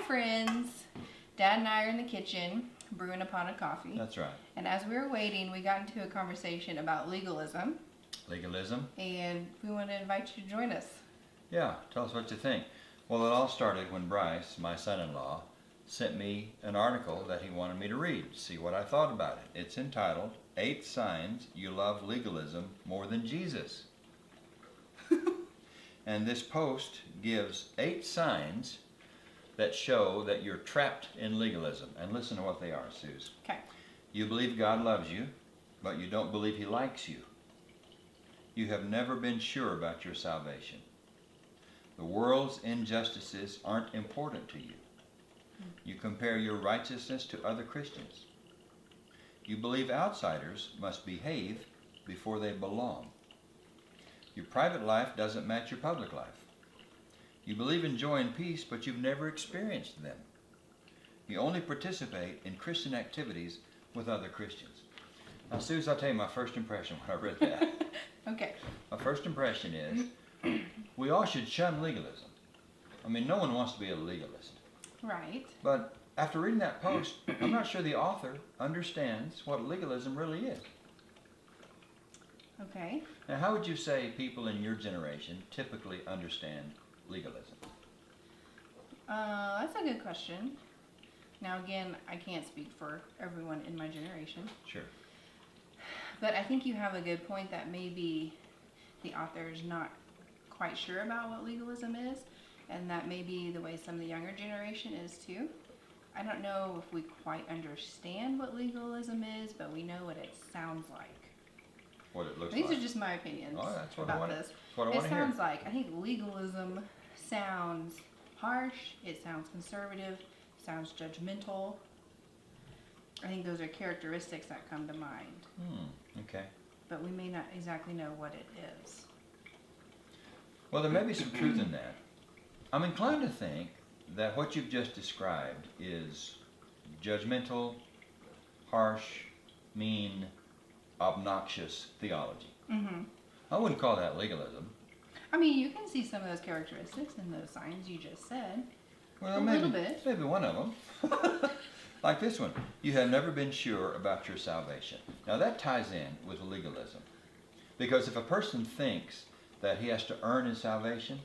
friends. Dad and I are in the kitchen brewing a pot of coffee. That's right. And as we were waiting, we got into a conversation about legalism. Legalism? And we want to invite you to join us. Yeah, tell us what you think. Well, it all started when Bryce, my son-in-law, sent me an article that he wanted me to read, see what I thought about it. It's entitled, 8 Signs You Love Legalism More Than Jesus. And this post gives 8 signs that show that you're trapped in legalism. And listen to what they are, Suze. Okay. You believe God loves you, but you don't believe He likes you. You have never been sure about your salvation. The world's injustices aren't important to you. You compare your righteousness to other Christians. You believe outsiders must behave before they belong. Your private life doesn't match your public life. You believe in joy and peace, but you've never experienced them. You only participate in Christian activities with other Christians. Now, Suze, I'll tell you my first impression when I read that. Okay. My first impression is we all should shun legalism. I mean, no one wants to be a legalist. Right. But after reading that post, I'm not sure the author understands what legalism really is. Okay. Now, how would you say people in your generation typically understand legalism? That's a good question. Now, again, I can't speak for everyone in my generation. Sure. But I think you have a good point that maybe the author is not quite sure about what legalism is, and that may be the way some of the younger generation is too. I don't know if we quite understand what legalism is, but we know what it sounds like. What it looks These like. are just my opinions That's what about this. That's what I want It to hear. sounds like, I think legalism sounds harsh, it sounds conservative, sounds judgmental. I think those are characteristics that come to mind. Okay. But we may not exactly know what it is. Well, there may be some truth in that. I'm inclined to think that what you've just described is judgmental, harsh, mean, obnoxious theology. Mm-hmm. I wouldn't call that legalism. I mean, you can see some of those characteristics in those signs you just said. Well, A little bit. Maybe one of them. Like this one. You have never been sure about your salvation. Now that ties in with legalism. Because if a person thinks that he has to earn his salvation,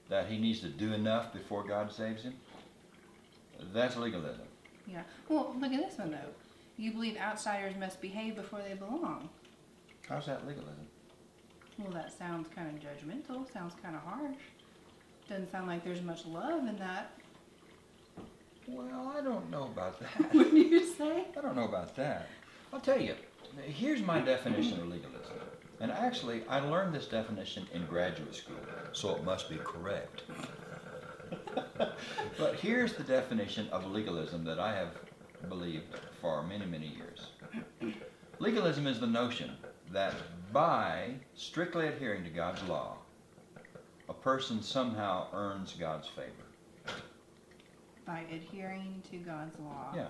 that he needs to do enough before God saves him, that's legalism. Yeah. Well, look at this one, though. You believe outsiders must behave before they belong. How's that legalism? Well, that sounds kind of judgmental, sounds kind of harsh. Doesn't sound like there's much love in that. Well, I don't know about that. What do you say? I don't know about that. I'll tell you, here's my definition of legalism. And actually, I learned this definition in graduate school, so it must be correct. But here's the definition of legalism that I have believed for many, many years. Legalism is the notion that by strictly adhering to God's law, a person somehow earns God's favor. By adhering to God's law. Yeah.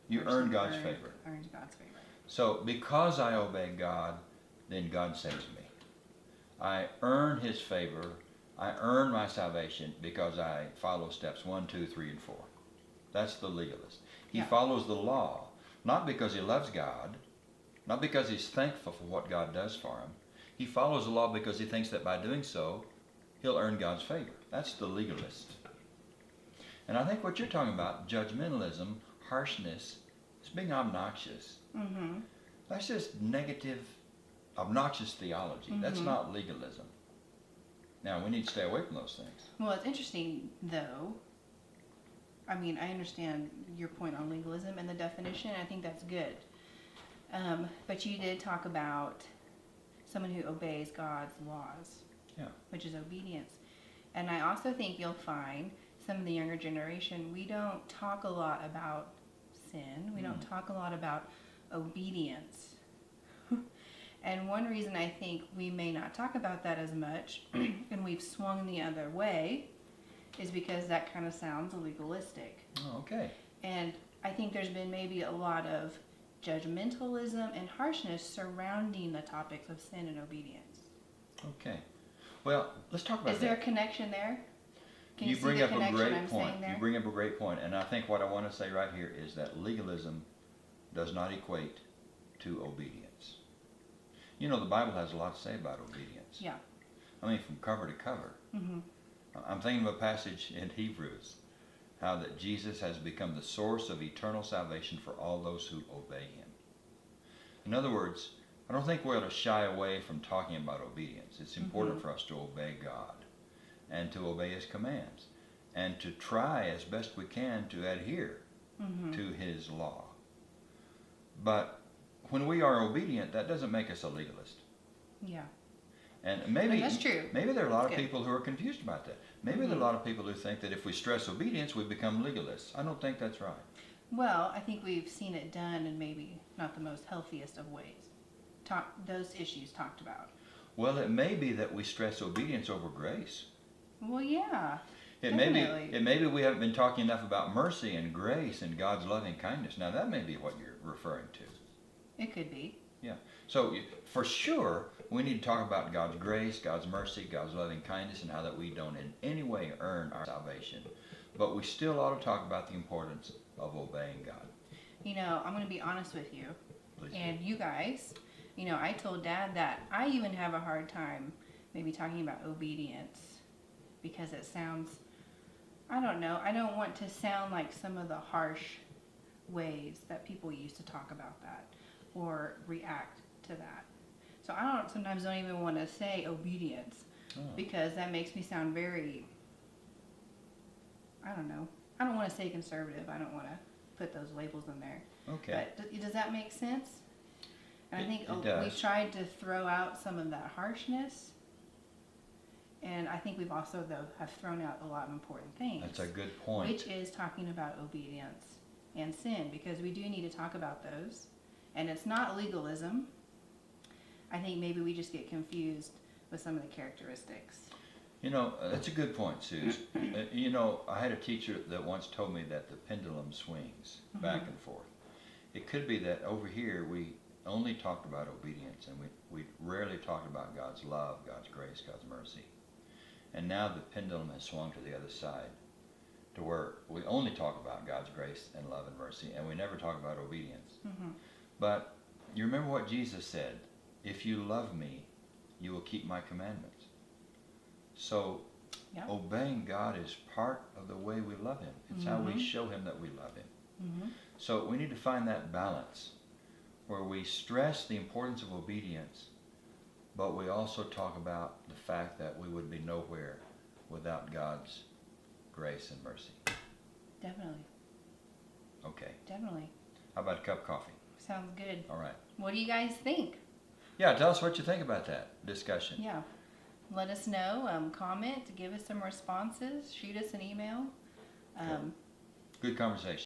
You earn God's favor. Earns God's favor. So because I obey God, then God saves me. I earn His favor. I earn my salvation because I follow steps 1, 2, 3, and 4. That's the legalist. He follows the law, not because he loves God, not because he's thankful for what God does for him. He follows the law because he thinks that by doing so, he'll earn God's favor. That's the legalist. And I think what you're talking about, judgmentalism, harshness, is being obnoxious. Mm-hmm. That's just negative, obnoxious theology. Mm-hmm. That's not legalism. Now, we need to stay away from those things. Well, it's interesting, though. I mean, I understand your point on legalism and the definition. I think that's good. But you did talk about someone who obeys God's laws, which is obedience. And I also think you'll find some of the younger generation, we don't talk a lot about sin. We don't talk a lot about obedience. And one reason I think we may not talk about that as much, and we've swung the other way, is because that kind of sounds legalistic. Oh, okay. And I think there's been maybe a lot of judgmentalism and harshness surrounding the topics of sin and obedience. Okay. Well, let's talk about that. Is there a connection there? Can you see bring the up a connection great I'm point. saying there? You bring up a great point, and I think what I want to say right here is that legalism does not equate to obedience. You know, the Bible has a lot to say about obedience. Yeah. I mean, from cover to cover. Mm-hmm. I'm thinking of a passage in Hebrews, how that Jesus has become the source of eternal salvation for all those who obey him. In other words, I don't think we ought to shy away from talking about obedience. It's important for us to obey God and to obey his commands and to try as best we can to adhere to his law. But when we are obedient, that doesn't make us a legalist. Yeah. And maybe that's true. Maybe there are a lot That's of good. people who are confused about that. Maybe there are a lot of people who think that if we stress obedience, we become legalists. I don't think that's right. Well, I think we've seen it done in maybe not the most healthiest of ways. Those issues talked about. Well, it may be that we stress obedience over grace. Well, yeah. It may be we haven't been talking enough about mercy and grace and God's loving kindness. Now, that may be what you're referring to. It could be. Yeah. So, for sure, we need to talk about God's grace, God's mercy, God's loving kindness, and how that we don't in any way earn our salvation. But we still ought to talk about the importance of obeying God. You know, I'm going to be honest with you. Please. And you guys, you know, I told Dad that I even have a hard time maybe talking about obedience because it sounds, I don't know, I don't want to sound like some of the harsh ways that people used to talk about that or react to that. So I sometimes don't even want to say obedience because that makes me sound very, I don't know. I don't want to say conservative. I don't want to put those labels in there. Okay. But does that make sense? And I think It does. we've tried to throw out some of that harshness. And I think we've also, though, have thrown out a lot of important things. That's a good point. Which is talking about obedience and sin, because we do need to talk about those. And it's not legalism. I think maybe we just get confused with some of the characteristics. You know, that's a good point, Suze. You know, I had a teacher that once told me that the pendulum swings back and forth. It could be that over here we only talked about obedience and we rarely talked about God's love, God's grace, God's mercy. And now the pendulum has swung to the other side to where we only talk about God's grace and love and mercy and we never talk about obedience. But you remember what Jesus said, if you love me, you will keep my commandments. So obeying God is part of the way we love him. It's how we show him that we love him. So we need to find that balance where we stress the importance of obedience, but we also talk about the fact that we would be nowhere without God's grace and mercy. Definitely. Okay. Definitely. How about a cup of coffee? Sounds good. All right. What do you guys think? Yeah, tell us what you think about that discussion. Yeah. Let us know. Comment. Give us some responses. Shoot us an email. Good conversation.